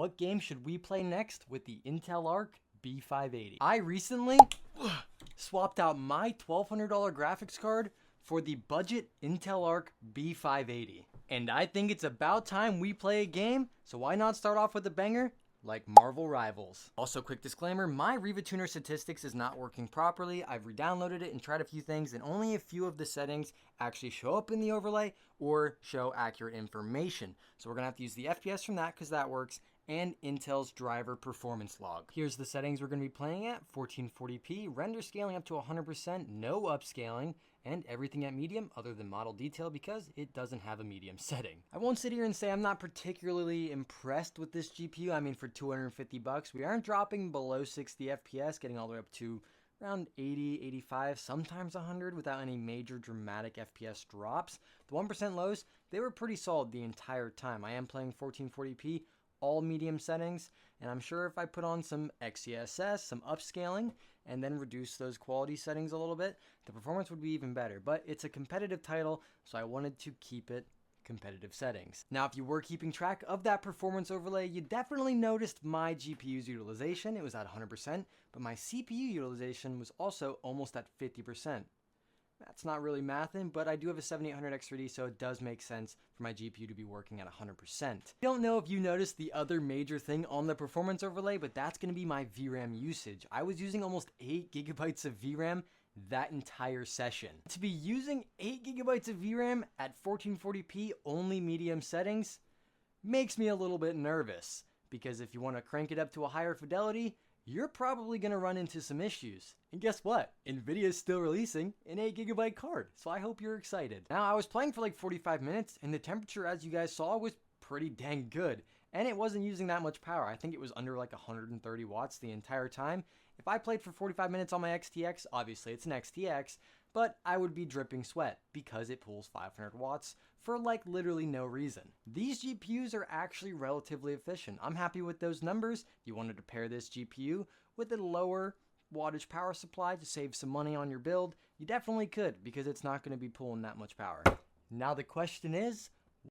what game should we play next with the Intel Arc B580? I recently swapped out my $1,200 graphics card for the budget Intel Arc B580. And I think it's about time we play a game, so why not start off with a banger like Marvel Rivals? Also, quick disclaimer, my Riva Tuner statistics is not working properly. I've re-downloaded it and tried a few things, and only a few of the settings actually show up in the overlay or show accurate information. So we're gonna have to use the FPS from that because that works, and Intel's driver performance log. Here's the settings we're gonna be playing at: 1440p, render scaling up to 100%, no upscaling, and everything at medium other than model detail because it doesn't have a medium setting. I won't sit here and say I'm not particularly impressed with this GPU. I mean, for 250 bucks, we aren't dropping below 60 FPS, getting all the way up to around 80, 85, sometimes 100 without any major dramatic FPS drops. The 1% lows, they were pretty solid the entire time. I am playing 1440p, all medium settings, and I'm sure if I put on some XeSS, some upscaling, and then reduce those quality settings a little bit, the performance would be even better. But it's a competitive title, so I wanted to keep it competitive settings. Now, if you were keeping track of that performance overlay, you definitely noticed my GPU's utilization. It was at 100%, but my CPU utilization was also almost at 50%. That's not really mathing, but I do have a 7800 X3D, so it does make sense for my GPU to be working at 100%. I don't know if you noticed the other major thing on the performance overlay, but that's going to be my VRAM usage. I was using almost 8 gigabytes of VRAM that entire session. To be using 8 gigabytes of VRAM at 1440p only medium settings makes me a little bit nervous, because if you want to crank it up to a higher fidelity, you're probably going to run into some issues. And guess what? Nvidia is still releasing an 8 gigabyte card, so I hope you're excited. Now, I was playing for like 45 minutes, and the temperature, as you guys saw, was pretty dang good. And it wasn't using that much power. I think it was under like 130 watts the entire time. If I played for 45 minutes on my XTX, obviously it's an XTX, but I would be dripping sweat because it pulls 500 watts for like literally no reason. These GPUs are actually relatively efficient. I'm happy with those numbers. If you wanted to pair this GPU with a lower wattage power supply to save some money on your build, you definitely could, because it's not going to be pulling that much power. Now the question is,